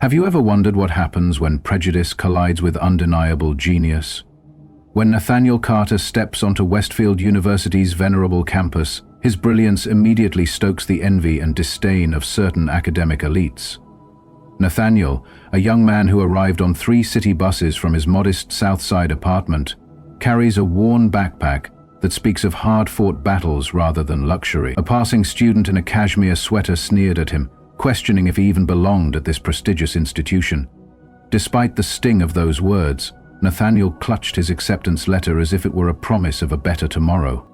Have you ever wondered what happens when prejudice collides with undeniable genius? When Nathaniel Carter steps onto Westfield University's venerable campus, his brilliance immediately stokes the envy and disdain of certain academic elites. Nathaniel, a young man who arrived on 3 city buses from his modest South Side apartment, carries a worn backpack that speaks of hard-fought battles rather than luxury. A passing student in a cashmere sweater sneered at him, questioning if he even belonged at this prestigious institution. Despite the sting of those words, Nathaniel clutched his acceptance letter as if it were a promise of a better tomorrow.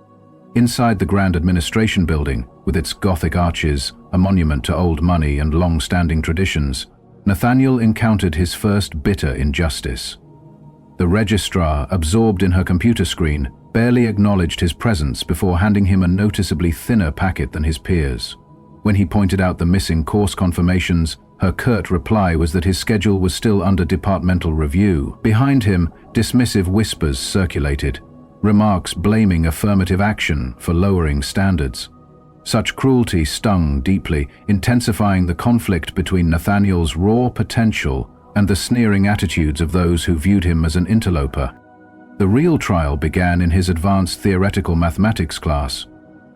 Inside the grand administration building, with its Gothic arches, a monument to old money and long-standing traditions, Nathaniel encountered his first bitter injustice. The Registrar, absorbed in her computer screen, barely acknowledged his presence before handing him a noticeably thinner packet than his peers. When he pointed out the missing course confirmations, her curt reply was that his schedule was still under departmental review. Behind him, dismissive whispers circulated, remarks blaming affirmative action for lowering standards. Such cruelty stung deeply, intensifying the conflict between Nathaniel's raw potential and the sneering attitudes of those who viewed him as an interloper. The real trial began in his advanced theoretical mathematics class.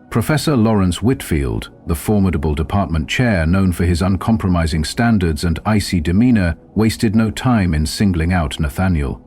Professor Lawrence Whitfield, the formidable department chair known for his uncompromising standards and icy demeanor, wasted no time in singling out Nathaniel.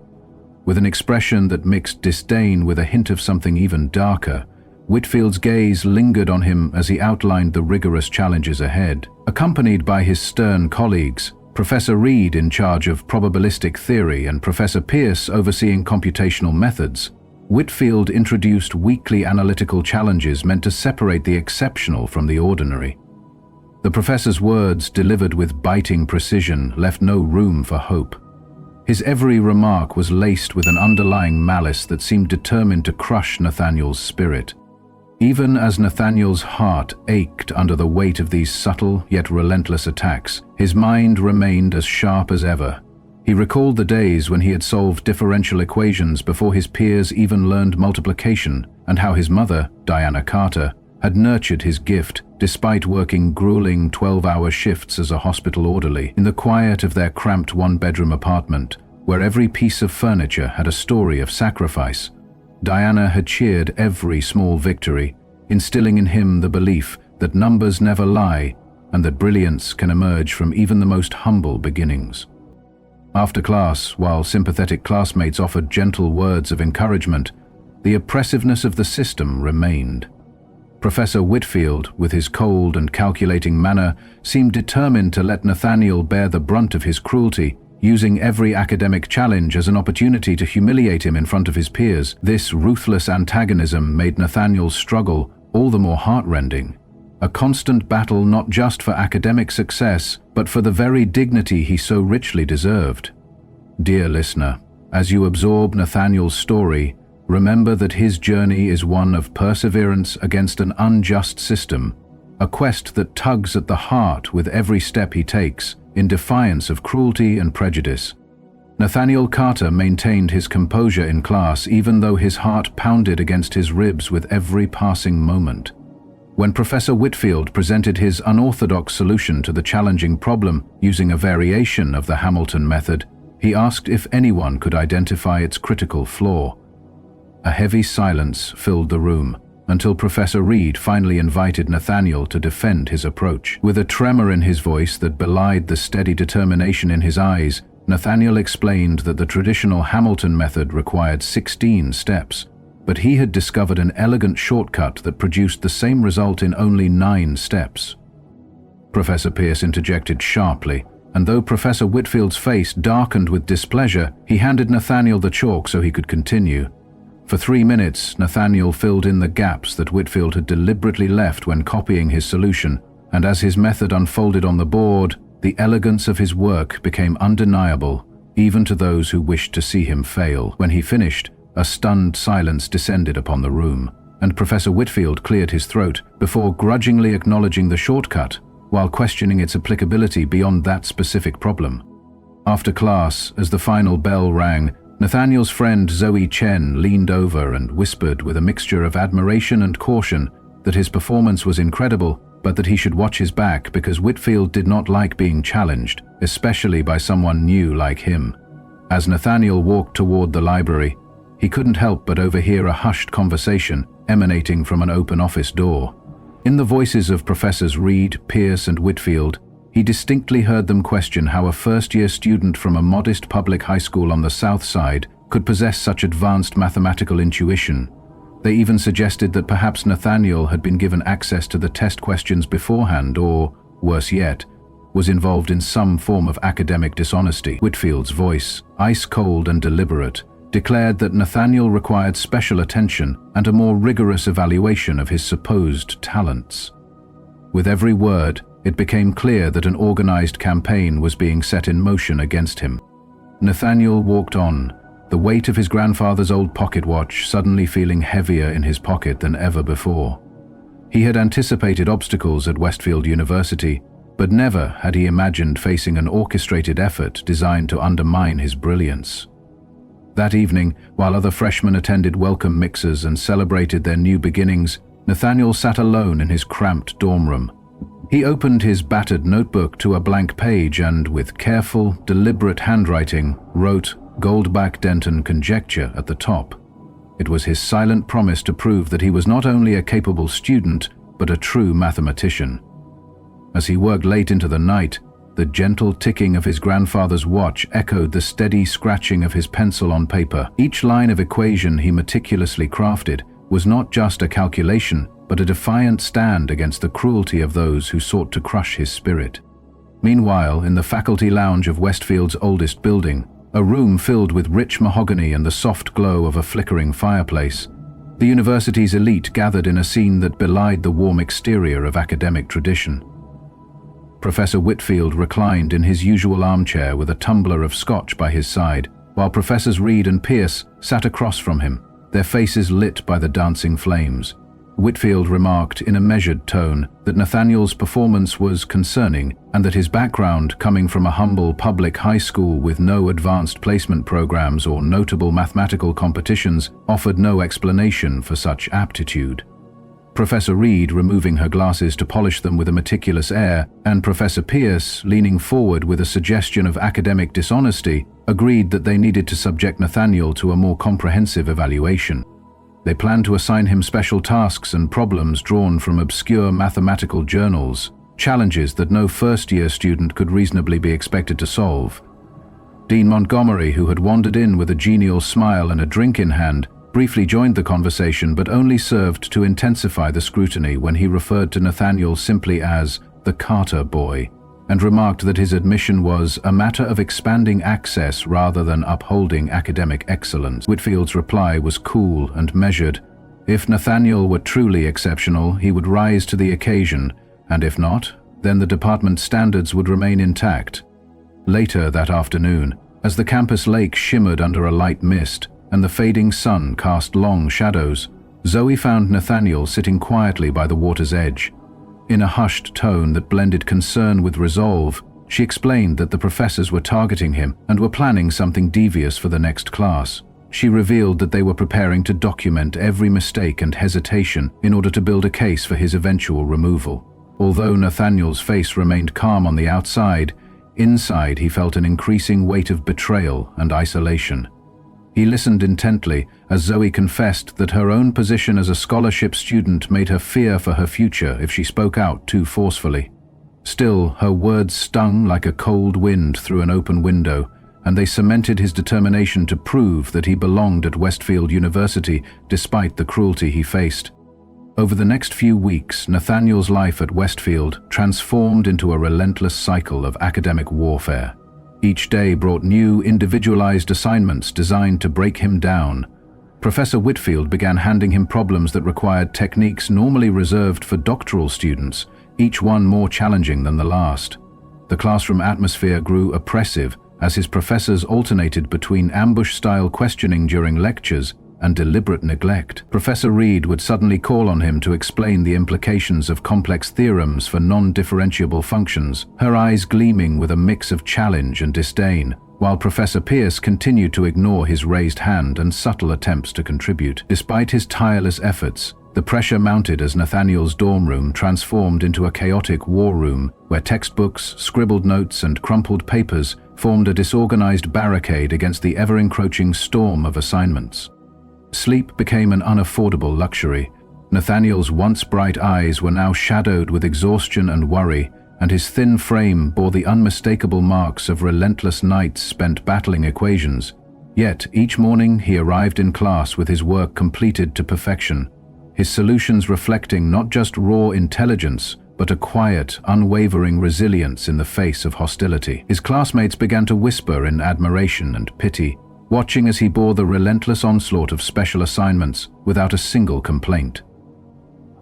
With an expression that mixed disdain with a hint of something even darker, Whitfield's gaze lingered on him as he outlined the rigorous challenges ahead. Accompanied by his stern colleagues, Professor Reed in charge of probabilistic theory and Professor Pierce overseeing computational methods, Whitfield introduced weekly analytical challenges meant to separate the exceptional from the ordinary. The professor's words, delivered with biting precision, left no room for hope. His every remark was laced with an underlying malice that seemed determined to crush Nathaniel's spirit. Even as Nathaniel's heart ached under the weight of these subtle yet relentless attacks, his mind remained as sharp as ever. He recalled the days when he had solved differential equations before his peers even learned multiplication, and how his mother, Diana Carter, had nurtured his gift despite working grueling 12-hour shifts as a hospital orderly in the quiet of their cramped one-bedroom apartment, where every piece of furniture had a story of sacrifice. Diana had cheered every small victory, instilling in him the belief that numbers never lie and that brilliance can emerge from even the most humble beginnings. After class, while sympathetic classmates offered gentle words of encouragement, the oppressiveness of the system remained. Professor Whitfield, with his cold and calculating manner, seemed determined to let Nathaniel bear the brunt of his cruelty, using every academic challenge as an opportunity to humiliate him in front of his peers. This ruthless antagonism made Nathaniel's struggle all the more heartrending. A constant battle not just for academic success, but for the very dignity he so richly deserved. Dear listener, as you absorb Nathaniel's story, remember that his journey is one of perseverance against an unjust system, a quest that tugs at the heart with every step he takes, in defiance of cruelty and prejudice. Nathaniel Carter maintained his composure in class even though his heart pounded against his ribs with every passing moment. When Professor Whitfield presented his unorthodox solution to the challenging problem using a variation of the Hamilton method, he asked if anyone could identify its critical flaw. A heavy silence filled the room, until Professor Reed finally invited Nathaniel to defend his approach. With a tremor in his voice that belied the steady determination in his eyes, Nathaniel explained that the traditional Hamilton method required 16 steps, but he had discovered an elegant shortcut that produced the same result in only 9 steps. Professor Pierce interjected sharply, and though Professor Whitfield's face darkened with displeasure, he handed Nathaniel the chalk so he could continue. For 3 minutes, Nathaniel filled in the gaps that Whitfield had deliberately left when copying his solution, and as his method unfolded on the board, the elegance of his work became undeniable, even to those who wished to see him fail. When he finished, a stunned silence descended upon the room, and Professor Whitfield cleared his throat before grudgingly acknowledging the shortcut, while questioning its applicability beyond that specific problem. After class, as the final bell rang, Nathaniel's friend Zoe Chen leaned over and whispered with a mixture of admiration and caution that his performance was incredible, but that he should watch his back because Whitfield did not like being challenged, especially by someone new like him. As Nathaniel walked toward the library, he couldn't help but overhear a hushed conversation emanating from an open office door. In the voices of Professors Reed, Pierce, and Whitfield, he distinctly heard them question how a first-year student from a modest public high school on the South Side could possess such advanced mathematical intuition. They even suggested that perhaps Nathaniel had been given access to the test questions beforehand or, worse yet, was involved in some form of academic dishonesty. Whitfield's voice, ice-cold and deliberate, declared that Nathaniel required special attention and a more rigorous evaluation of his supposed talents. With every word, it became clear that an organized campaign was being set in motion against him. Nathaniel walked on, the weight of his grandfather's old pocket watch suddenly feeling heavier in his pocket than ever before. He had anticipated obstacles at Westfield University, but never had he imagined facing an orchestrated effort designed to undermine his brilliance. That evening, while other freshmen attended welcome mixers and celebrated their new beginnings, Nathaniel sat alone in his cramped dorm room. He opened his battered notebook to a blank page and, with careful, deliberate handwriting, wrote Goldbach-Denton conjecture at the top. It was his silent promise to prove that he was not only a capable student, but a true mathematician. As he worked late into the night, the gentle ticking of his grandfather's watch echoed the steady scratching of his pencil on paper. Each line of equation he meticulously crafted was not just a calculation, but a defiant stand against the cruelty of those who sought to crush his spirit. Meanwhile, in the faculty lounge of Westfield's oldest building, a room filled with rich mahogany and the soft glow of a flickering fireplace, the university's elite gathered in a scene that belied the warm exterior of academic tradition. Professor Whitfield reclined in his usual armchair with a tumbler of scotch by his side, while Professors Reed and Pierce sat across from him, their faces lit by the dancing flames. Whitfield remarked in a measured tone that Nathaniel's performance was concerning and that his background, coming from a humble public high school with no advanced placement programs or notable mathematical competitions, offered no explanation for such aptitude. Professor Reed, removing her glasses to polish them with a meticulous air, and Professor Pierce, leaning forward with a suggestion of academic dishonesty, agreed that they needed to subject Nathaniel to a more comprehensive evaluation. They planned to assign him special tasks and problems drawn from obscure mathematical journals, challenges that no first-year student could reasonably be expected to solve. Dean Montgomery, who had wandered in with a genial smile and a drink in hand, briefly joined the conversation but only served to intensify the scrutiny when he referred to Nathaniel simply as the Carter boy, and remarked that his admission was a matter of expanding access rather than upholding academic excellence. Whitfield's reply was cool and measured. If Nathaniel were truly exceptional, he would rise to the occasion, and if not, then the department's standards would remain intact. Later that afternoon, as the campus lake shimmered under a light mist and the fading sun cast long shadows, Zoe found Nathaniel sitting quietly by the water's edge. In a hushed tone that blended concern with resolve, she explained that the professors were targeting him and were planning something devious for the next class. She revealed that they were preparing to document every mistake and hesitation in order to build a case for his eventual removal. Although Nathaniel's face remained calm on the outside, inside he felt an increasing weight of betrayal and isolation. He listened intently as Zoe confessed that her own position as a scholarship student made her fear for her future if she spoke out too forcefully. Still, her words stung like a cold wind through an open window, and they cemented his determination to prove that he belonged at Westfield University despite the cruelty he faced. Over the next few weeks, Nathaniel's life at Westfield transformed into a relentless cycle of academic warfare. Each day brought new, individualized assignments designed to break him down. Professor Whitfield began handing him problems that required techniques normally reserved for doctoral students, each one more challenging than the last. The classroom atmosphere grew oppressive as his professors alternated between ambush-style questioning during lectures and deliberate neglect. Professor Reed would suddenly call on him to explain the implications of complex theorems for non-differentiable functions, her eyes gleaming with a mix of challenge and disdain, while Professor Pierce continued to ignore his raised hand and subtle attempts to contribute. Despite his tireless efforts, The pressure mounted as Nathaniel's dorm room transformed into a chaotic war room where textbooks, scribbled notes, and crumpled papers formed a disorganized barricade against the ever-encroaching storm of assignments. Sleep became an unaffordable luxury. Nathaniel's once bright eyes were now shadowed with exhaustion and worry, and his thin frame bore the unmistakable marks of relentless nights spent battling equations. Yet, each morning he arrived in class with his work completed to perfection, his solutions reflecting not just raw intelligence, but a quiet, unwavering resilience in the face of hostility. His classmates began to whisper in admiration and pity, watching as he bore the relentless onslaught of special assignments without a single complaint.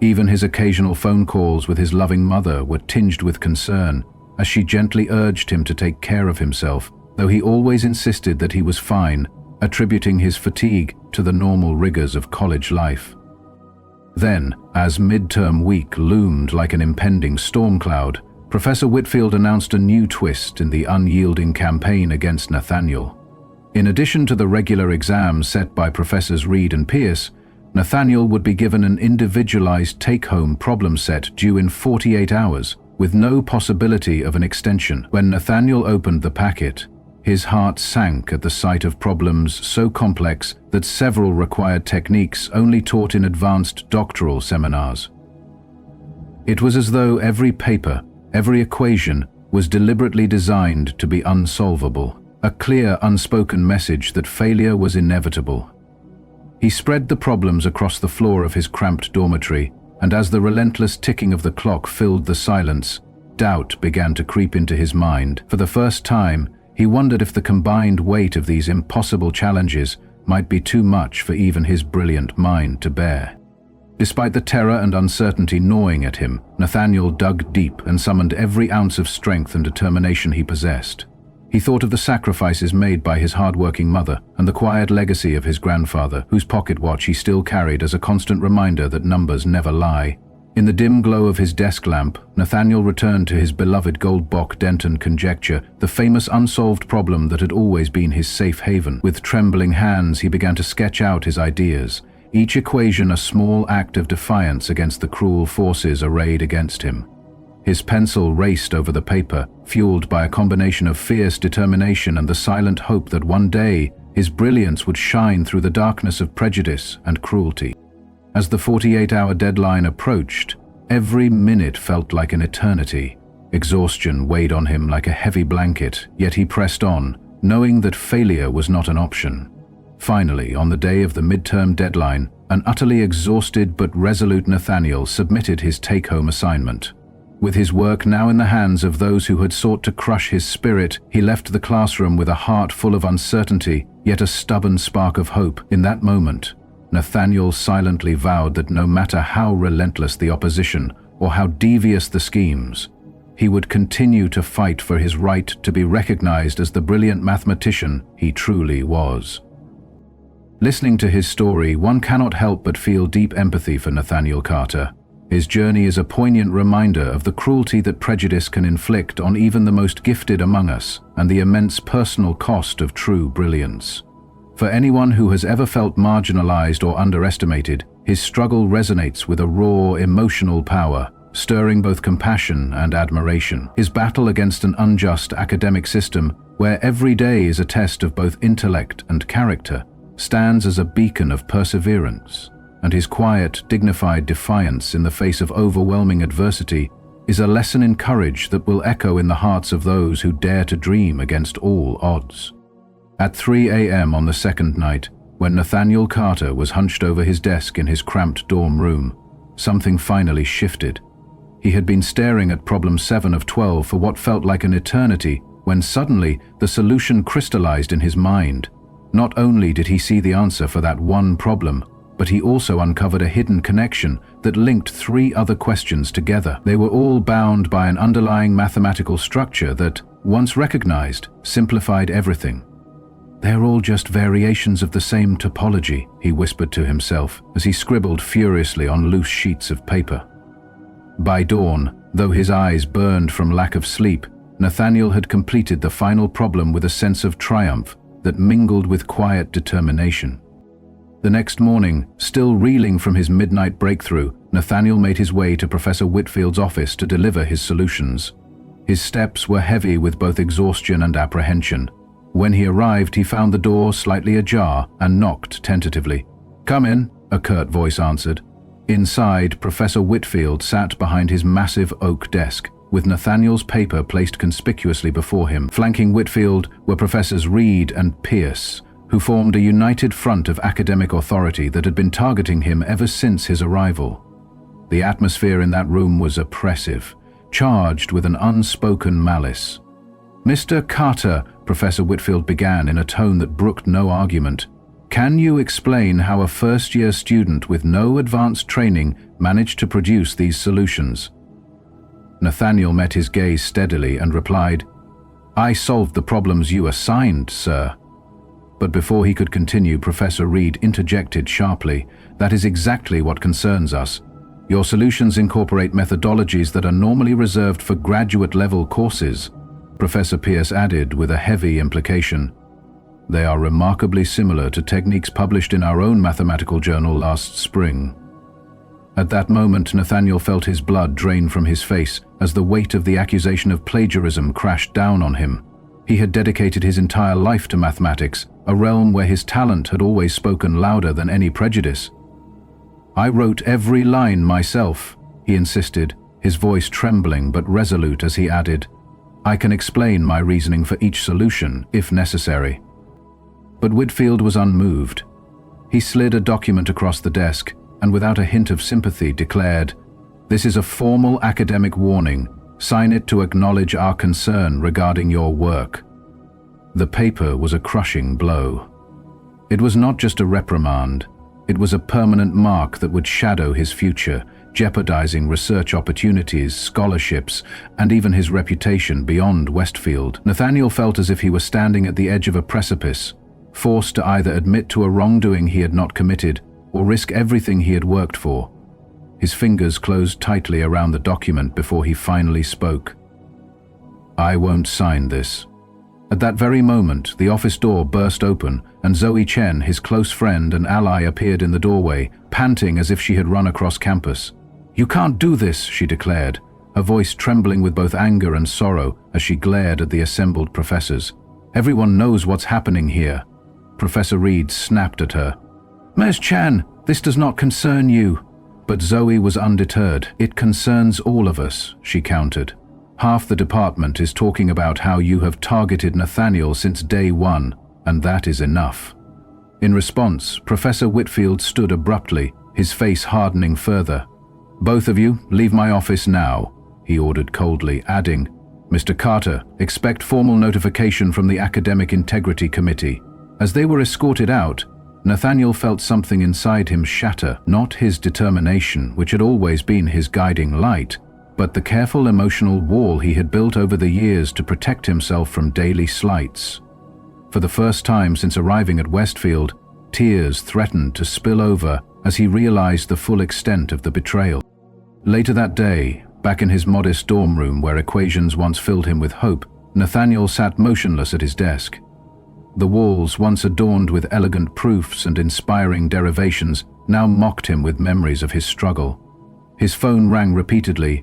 Even his occasional phone calls with his loving mother were tinged with concern, as she gently urged him to take care of himself, though he always insisted that he was fine, attributing his fatigue to the normal rigors of college life. Then, as midterm week loomed like an impending storm cloud, Professor Whitfield announced a new twist in the unyielding campaign against Nathaniel. In addition to the regular exams set by Professors Reed and Pierce, Nathaniel would be given an individualized take-home problem set due in 48 hours, with no possibility of an extension. When Nathaniel opened the packet, his heart sank at the sight of problems so complex that several required techniques only taught in advanced doctoral seminars. It was as though every paper, every equation, was deliberately designed to be unsolvable, a clear, unspoken message that failure was inevitable. He spread the problems across the floor of his cramped dormitory, and as the relentless ticking of the clock filled the silence, doubt began to creep into his mind. For the first time, he wondered if the combined weight of these impossible challenges might be too much for even his brilliant mind to bear. Despite the terror and uncertainty gnawing at him, Nathaniel dug deep and summoned every ounce of strength and determination he possessed. He thought of the sacrifices made by his hard-working mother and the quiet legacy of his grandfather, whose pocket watch he still carried as a constant reminder that numbers never lie. In the dim glow of his desk lamp, Nathaniel returned to his beloved Goldbach-Denton conjecture, the famous unsolved problem that had always been his safe haven. With trembling hands, he began to sketch out his ideas, each equation a small act of defiance against the cruel forces arrayed against him. His pencil raced over the paper, fueled by a combination of fierce determination and the silent hope that one day his brilliance would shine through the darkness of prejudice and cruelty. As the 48-hour deadline approached, every minute felt like an eternity. Exhaustion weighed on him like a heavy blanket, yet he pressed on, knowing that failure was not an option. Finally, on the day of the midterm deadline, an utterly exhausted but resolute Nathaniel submitted his take-home assignment. With his work now in the hands of those who had sought to crush his spirit, he left the classroom with a heart full of uncertainty, yet a stubborn spark of hope. In that moment, Nathaniel silently vowed that no matter how relentless the opposition or how devious the schemes, he would continue to fight for his right to be recognized as the brilliant mathematician he truly was. Listening to his story, one cannot help but feel deep empathy for Nathaniel Carter. His journey is a poignant reminder of the cruelty that prejudice can inflict on even the most gifted among us, and the immense personal cost of true brilliance. For anyone who has ever felt marginalized or underestimated, his struggle resonates with a raw, emotional power, stirring both compassion and admiration. His battle against an unjust academic system, where every day is a test of both intellect and character, stands as a beacon of perseverance, and his quiet, dignified defiance in the face of overwhelming adversity is a lesson in courage that will echo in the hearts of those who dare to dream against all odds. At 3 a.m. on the second night, when Nathaniel Carter was hunched over his desk in his cramped dorm room, something finally shifted. He had been staring at problem 7 of 12 for what felt like an eternity, when suddenly the solution crystallized in his mind. Not only did he see the answer for that one problem, but he also uncovered a hidden connection that linked 3 other questions together. They were all bound by an underlying mathematical structure that, once recognized, simplified everything. "They're all just variations of the same topology," he whispered to himself as he scribbled furiously on loose sheets of paper. By dawn, though his eyes burned from lack of sleep, Nathaniel had completed the final problem with a sense of triumph that mingled with quiet determination. The next morning, still reeling from his midnight breakthrough, Nathaniel made his way to Professor Whitfield's office to deliver his solutions. His steps were heavy with both exhaustion and apprehension. When he arrived, he found the door slightly ajar and knocked tentatively. "Come in," a curt voice answered. Inside, Professor Whitfield sat behind his massive oak desk, with Nathaniel's paper placed conspicuously before him. Flanking Whitfield were Professors Reed and Pierce, who formed a united front of academic authority that had been targeting him ever since his arrival. The atmosphere in that room was oppressive, charged with an unspoken malice. "Mr. Carter," Professor Whitfield began in a tone that brooked no argument, "can you explain how a first-year student with no advanced training managed to produce these solutions?" Nathaniel met his gaze steadily and replied, "I solved the problems you assigned, sir." But before he could continue, Professor Reed interjected sharply, "That is exactly what concerns us. Your solutions incorporate methodologies that are normally reserved for graduate-level courses." Professor Pierce added with a heavy implication, "They are remarkably similar to techniques published in our own mathematical journal last spring." At that moment, Nathaniel felt his blood drain from his face as the weight of the accusation of plagiarism crashed down on him. He had dedicated his entire life to mathematics, a realm where his talent had always spoken louder than any prejudice. "I wrote every line myself," he insisted, his voice trembling but resolute as he added, "I can explain my reasoning for each solution, if necessary." But Whitfield was unmoved. He slid a document across the desk and without a hint of sympathy declared, "This is a formal academic warning. Sign it to acknowledge our concern regarding your work." The paper was a crushing blow. It was not just a reprimand. It was a permanent mark that would shadow his future, jeopardizing research opportunities, scholarships, and even his reputation beyond Westfield. Nathaniel felt as if he were standing at the edge of a precipice, forced to either admit to a wrongdoing he had not committed or risk everything he had worked for. His fingers closed tightly around the document before he finally spoke. "I won't sign this." At that very moment, the office door burst open, and Zoe Chen, his close friend and ally, appeared in the doorway, panting as if she had run across campus. "You can't do this," she declared, her voice trembling with both anger and sorrow as she glared at the assembled professors. "Everyone knows what's happening here." Professor Reed snapped at her. "Ms. Chen, this does not concern you." But Zoe was undeterred. "It concerns all of us," she countered. "Half the department is talking about how you have targeted Nathaniel since day one, and that is enough." In response, Professor Whitfield stood abruptly, his face hardening further. "Both of you, leave my office now," he ordered coldly, adding, "Mr. Carter, expect formal notification from the Academic Integrity Committee." As they were escorted out, Nathaniel felt something inside him shatter, not his determination, which had always been his guiding light, but the careful emotional wall he had built over the years to protect himself from daily slights. For the first time since arriving at Westfield, tears threatened to spill over as he realized the full extent of the betrayal. Later that day, back in his modest dorm room where equations once filled him with hope, Nathaniel sat motionless at his desk. The walls, once adorned with elegant proofs and inspiring derivations, now mocked him with memories of his struggle. His phone rang repeatedly.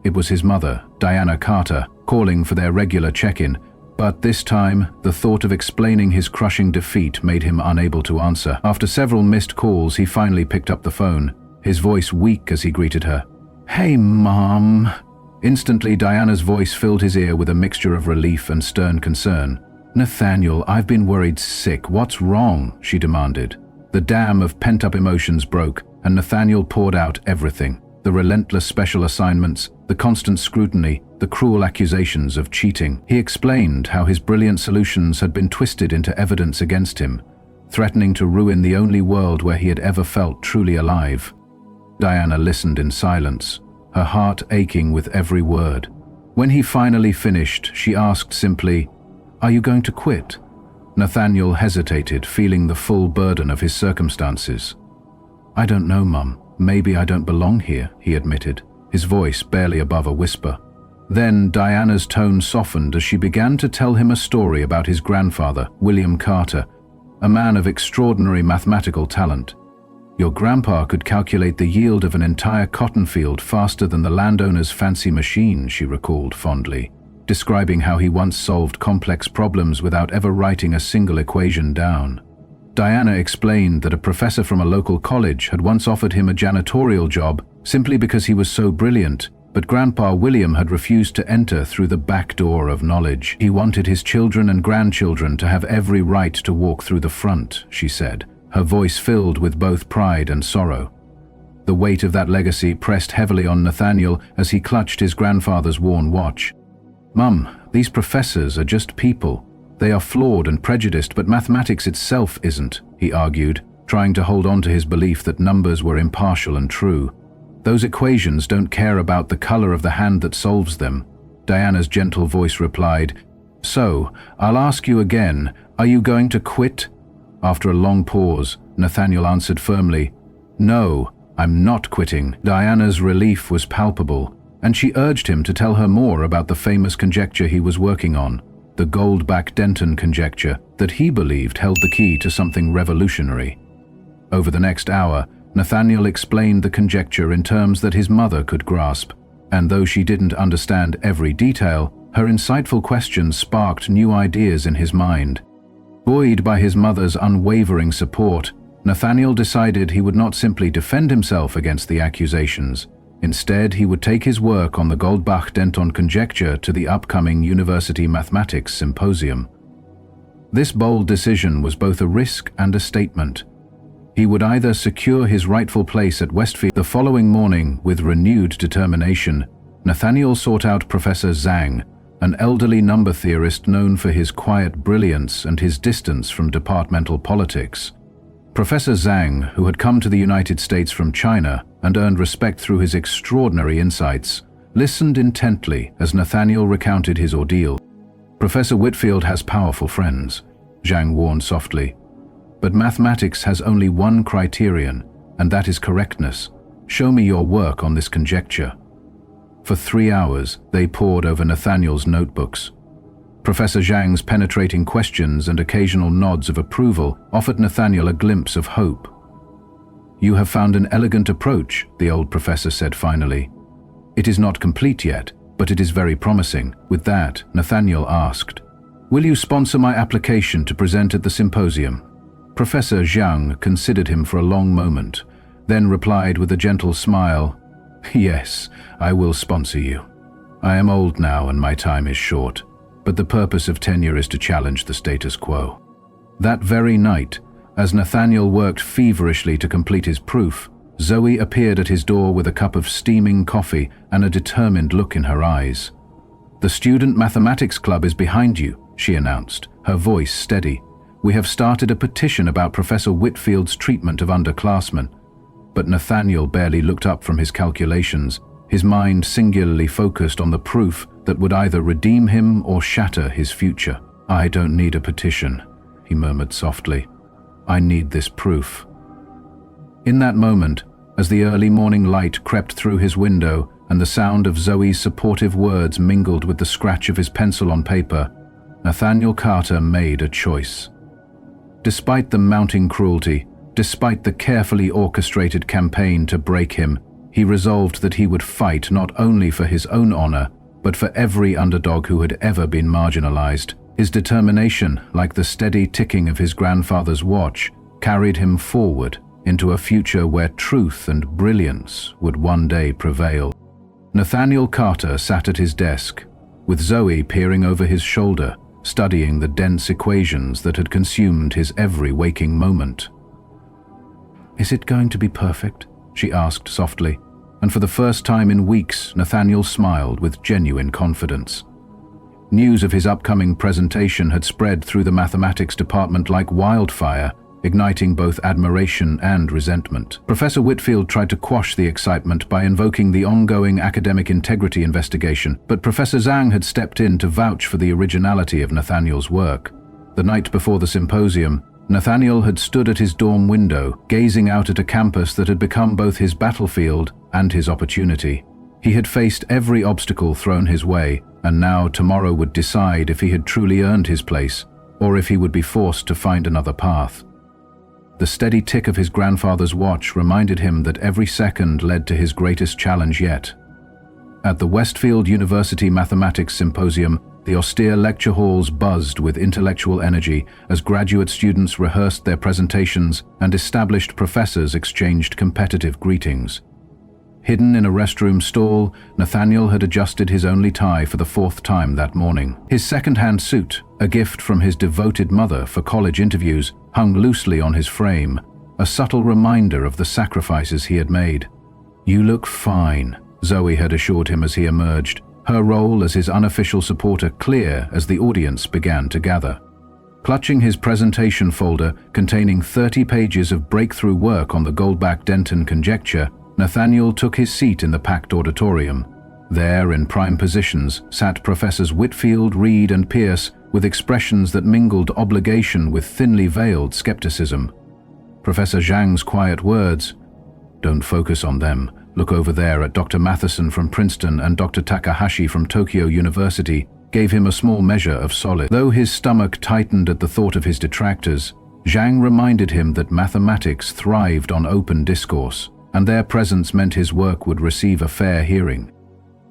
It was his mother, Diana Carter, calling for their regular check-in, but this time, the thought of explaining his crushing defeat made him unable to answer. After several missed calls, he finally picked up the phone, his voice weak as he greeted her. "Hey, Mom." Instantly, Diana's voice filled his ear with a mixture of relief and stern concern. "Nathaniel, I've been worried sick. What's wrong?" she demanded. The dam of pent-up emotions broke, and Nathaniel poured out everything. The relentless special assignments, the constant scrutiny, the cruel accusations of cheating. He explained how his brilliant solutions had been twisted into evidence against him, threatening to ruin the only world where he had ever felt truly alive. Diana listened in silence, her heart aching with every word. When he finally finished, she asked simply, "Are you going to quit?" Nathaniel hesitated, feeling the full burden of his circumstances. "I don't know, Mum. Maybe I don't belong here," he admitted, his voice barely above a whisper. Then Diana's tone softened as she began to tell him a story about his grandfather, William Carter, a man of extraordinary mathematical talent. Your grandpa could calculate the yield of an entire cotton field faster than the landowner's fancy machine, she recalled fondly, describing how he once solved complex problems without ever writing a single equation down. Diana explained that a professor from a local college had once offered him a janitorial job simply because he was so brilliant, but Grandpa William had refused to enter through the back door of knowledge. He wanted his children and grandchildren to have every right to walk through the front, she said, her voice filled with both pride and sorrow. The weight of that legacy pressed heavily on Nathaniel as he clutched his grandfather's worn watch. "Mum, these professors are just people. They are flawed and prejudiced, but mathematics itself isn't," he argued, trying to hold on to his belief that numbers were impartial and true. "Those equations don't care about the color of the hand that solves them." Diana's gentle voice replied, "So, I'll ask you again, are you going to quit?" After a long pause, Nathaniel answered firmly, "No, I'm not quitting." Diana's relief was palpable, and she urged him to tell her more about the famous conjecture he was working on, the Goldbach-Denton conjecture that he believed held the key to something revolutionary. Over the next hour, Nathaniel explained the conjecture in terms that his mother could grasp, and though she didn't understand every detail, her insightful questions sparked new ideas in his mind. Buoyed by his mother's unwavering support, Nathaniel decided he would not simply defend himself against the accusations. Instead, he would take his work on the Goldbach-Denton conjecture to the upcoming University Mathematics Symposium. This bold decision was both a risk and a statement. He would either secure his rightful place at Westfield. The following morning, with renewed determination, Nathaniel sought out Professor Zhang, an elderly number theorist known for his quiet brilliance and his distance from departmental politics. Professor Zhang, who had come to the United States from China and earned respect through his extraordinary insights, listened intently as Nathaniel recounted his ordeal. "Professor Whitfield has powerful friends," Zhang warned softly. "But mathematics has only one criterion, and that is correctness. Show me your work on this conjecture." For 3 hours, they pored over Nathaniel's notebooks. Professor Zhang's penetrating questions and occasional nods of approval offered Nathaniel a glimpse of hope. "You have found an elegant approach," the old professor said finally. "It is not complete yet, but it is very promising." With that, Nathaniel asked, "Will you sponsor my application to present at the symposium?" Professor Zhang considered him for a long moment, then replied with a gentle smile, "Yes, I will sponsor you. I am old now and my time is short, but the purpose of tenure is to challenge the status quo." That very night, as Nathaniel worked feverishly to complete his proof, Zoe appeared at his door with a cup of steaming coffee and a determined look in her eyes. "The Student Mathematics Club is behind you," she announced, her voice steady. "We have started a petition about Professor Whitfield's treatment of underclassmen." But Nathaniel barely looked up from his calculations, his mind singularly focused on the proof that would either redeem him or shatter his future. "I don't need a petition," he murmured softly. "I need this proof." In that moment, as the early morning light crept through his window and the sound of Zoe's supportive words mingled with the scratch of his pencil on paper, Nathaniel Carter made a choice. Despite the mounting cruelty, despite the carefully orchestrated campaign to break him, he resolved that he would fight not only for his own honor, but for every underdog who had ever been marginalized. His determination, like the steady ticking of his grandfather's watch, carried him forward into a future where truth and brilliance would one day prevail. Nathaniel Carter sat at his desk, with Zoe peering over his shoulder, studying the dense equations that had consumed his every waking moment. "Is it going to be perfect?" she asked softly, and for the first time in weeks, Nathaniel smiled with genuine confidence. News of his upcoming presentation had spread through the mathematics department like wildfire, igniting both admiration and resentment. Professor Whitfield tried to quash the excitement by invoking the ongoing academic integrity investigation, but Professor Zhang had stepped in to vouch for the originality of Nathaniel's work. The night before the symposium, Nathaniel had stood at his dorm window, gazing out at a campus that had become both his battlefield and his opportunity. He had faced every obstacle thrown his way, and now tomorrow would decide if he had truly earned his place. or if he would be forced to find another path. The steady tick of his grandfather's watch reminded him that every second led to his greatest challenge yet. At the Westfield University Mathematics Symposium, the austere lecture halls buzzed with intellectual energy as graduate students rehearsed their presentations and established professors exchanged competitive greetings. Hidden in a restroom stall, Nathaniel had adjusted his only tie for the fourth time that morning. His second-hand suit, a gift from his devoted mother for college interviews, hung loosely on his frame, a subtle reminder of the sacrifices he had made. "You look fine," Zoe had assured him as he emerged, her role as his unofficial supporter clear as the audience began to gather. Clutching his presentation folder containing 30 pages of breakthrough work on the Goldbach-Denton conjecture, Nathaniel took his seat in the packed auditorium. There, in prime positions, sat Professors Whitfield, Reed, and Pierce with expressions that mingled obligation with thinly veiled skepticism. Professor Zhang's quiet words, "Don't focus on them. Look over there at Dr. Matheson from Princeton and Dr. Takahashi from Tokyo University," gave him a small measure of solace. Though his stomach tightened at the thought of his detractors, Zhang reminded him that mathematics thrived on open discourse, and their presence meant his work would receive a fair hearing.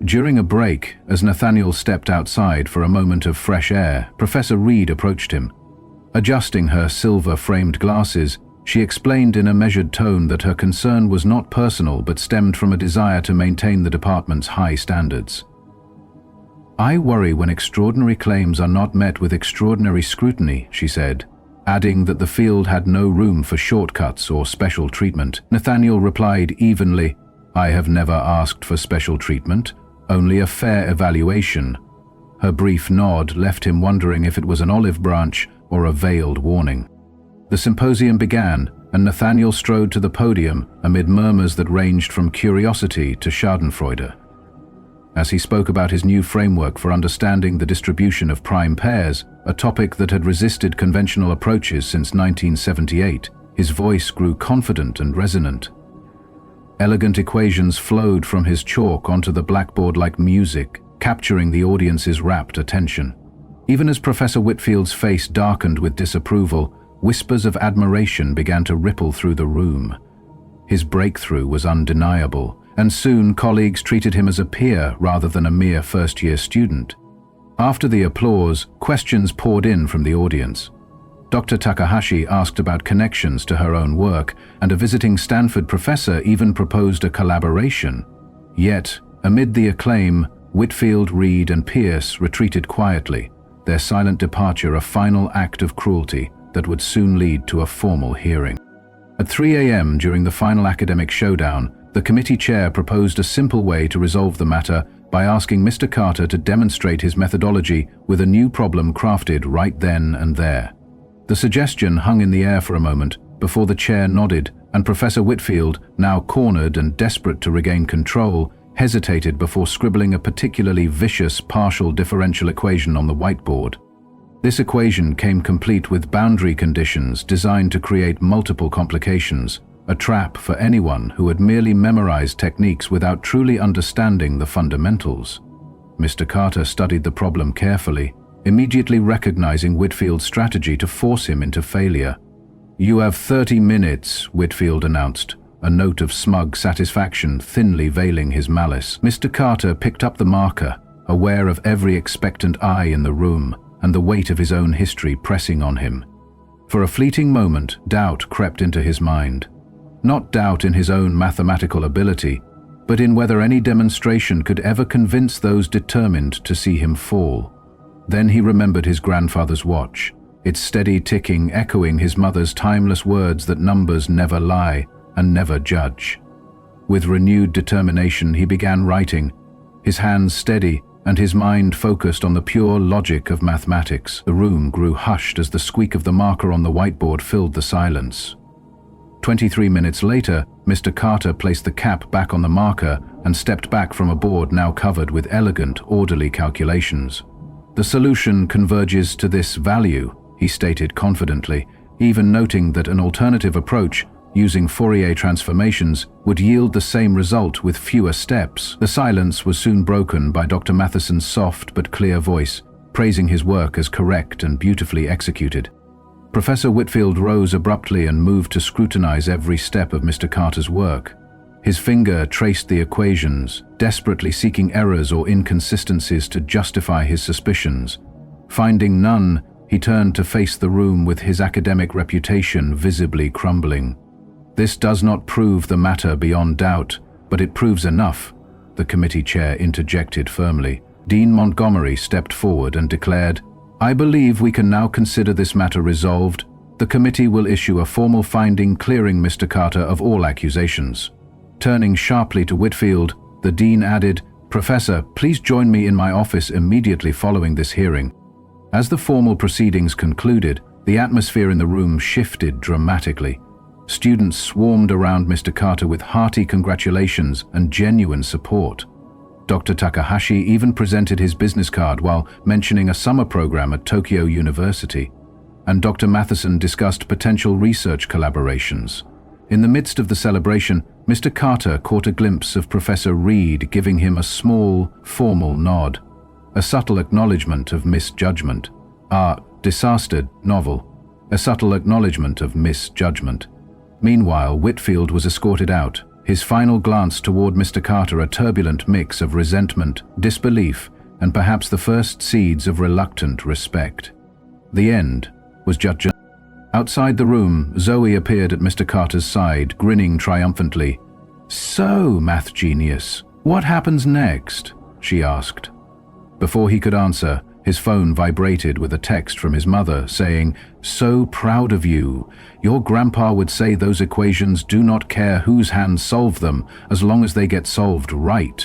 During a break, as Nathaniel stepped outside for a moment of fresh air, Professor Reed approached him. Adjusting her silver-framed glasses, she explained in a measured tone that her concern was not personal but stemmed from a desire to maintain the department's high standards. "I worry when extraordinary claims are not met with extraordinary scrutiny," she said, adding that the field had no room for shortcuts or special treatment. Nathaniel replied evenly, "I have never asked for special treatment, only a fair evaluation." Her brief nod left him wondering if it was an olive branch or a veiled warning. The symposium began, and Nathaniel strode to the podium amid murmurs that ranged from curiosity to schadenfreude. As he spoke about his new framework for understanding the distribution of prime pairs, a topic that had resisted conventional approaches since 1978, his voice grew confident and resonant. Elegant equations flowed from his chalk onto the blackboard like music, capturing the audience's rapt attention. Even as Professor Whitfield's face darkened with disapproval, whispers of admiration began to ripple through the room. His breakthrough was undeniable, and soon colleagues treated him as a peer rather than a mere first-year student. After the applause, questions poured in from the audience. Dr. Takahashi asked about connections to her own work, and a visiting Stanford professor even proposed a collaboration. Yet, amid the acclaim, Whitfield, Reed, and Pierce retreated quietly, their silent departure a final act of cruelty that would soon lead to a formal hearing. At 3 a.m. during the final academic showdown, the committee chair proposed a simple way to resolve the matter by asking Mr. Carter to demonstrate his methodology with a new problem crafted right then and there. The suggestion hung in the air for a moment before the chair nodded, and Professor Whitfield, now cornered and desperate to regain control, hesitated before scribbling a particularly vicious partial differential equation on the whiteboard. This equation came complete with boundary conditions designed to create multiple complications, a trap for anyone who had merely memorized techniques without truly understanding the fundamentals. Mr. Carter studied the problem carefully, immediately recognizing Whitfield's strategy to force him into failure. "You have 30 minutes, Whitfield announced, a note of smug satisfaction thinly veiling his malice. Mr. Carter picked up the marker, aware of every expectant eye in the room and the weight of his own history pressing on him. For a fleeting moment, doubt crept into his mind. Not doubt in his own mathematical ability, but in whether any demonstration could ever convince those determined to see him fall. Then he remembered his grandfather's watch, its steady ticking echoing his mother's timeless words that numbers never lie and never judge. With renewed determination, he began writing, his hands steady and his mind focused on the pure logic of mathematics. The room grew hushed as the squeak of the marker on the whiteboard filled the silence. 23 minutes later, Mr. Carter placed the cap back on the marker and stepped back from a board now covered with elegant, orderly calculations. "The solution converges to this value," he stated confidently, even noting that an alternative approach, using Fourier transformations, would yield the same result with fewer steps. The silence was soon broken by Dr. Matheson's soft but clear voice. praising his work as correct and beautifully executed. Professor Whitfield rose abruptly and moved to scrutinize every step of Mr. Carter's work. His finger traced the equations, desperately seeking errors or inconsistencies to justify his suspicions. Finding none, he turned to face the room with his academic reputation visibly crumbling. "This does not prove the matter beyond doubt, but it proves enough," the committee chair interjected firmly. Dean Montgomery stepped forward and declared, "I believe we can now consider this matter resolved. The committee will issue a formal finding clearing Mr. Carter of all accusations." Turning sharply to Whitfield, the dean added, "Professor, please join me in my office immediately following this hearing." As the formal proceedings concluded, the atmosphere in the room shifted dramatically. Students swarmed around Mr. Carter with hearty congratulations and genuine support. Dr. Takahashi even presented his business card while mentioning a summer program at Tokyo University, and Dr. Matheson discussed potential research collaborations. In the midst of the celebration, Mr. Carter caught a glimpse of Professor Reed giving him a small, formal nod, a subtle acknowledgement of misjudgment. Disastered novel, a subtle acknowledgement of misjudgment. Meanwhile, Whitfield was escorted out, his final glance toward Mr. Carter a turbulent mix of resentment, disbelief, and perhaps the first seeds of reluctant respect. The end was just. Outside the room, Zoe appeared at Mr. Carter's side, grinning triumphantly. "So, math genius, what happens next?" she asked. Before he could answer, his phone vibrated with a text from his mother saying, "So proud of you. Your grandpa would say those equations do not care whose hands solve them as long as they get solved right."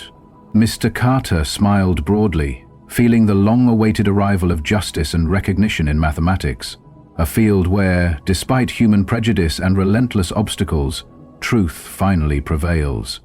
Mr. Carter smiled broadly, feeling the long-awaited arrival of justice and recognition in mathematics, a field where, despite human prejudice and relentless obstacles, truth finally prevails.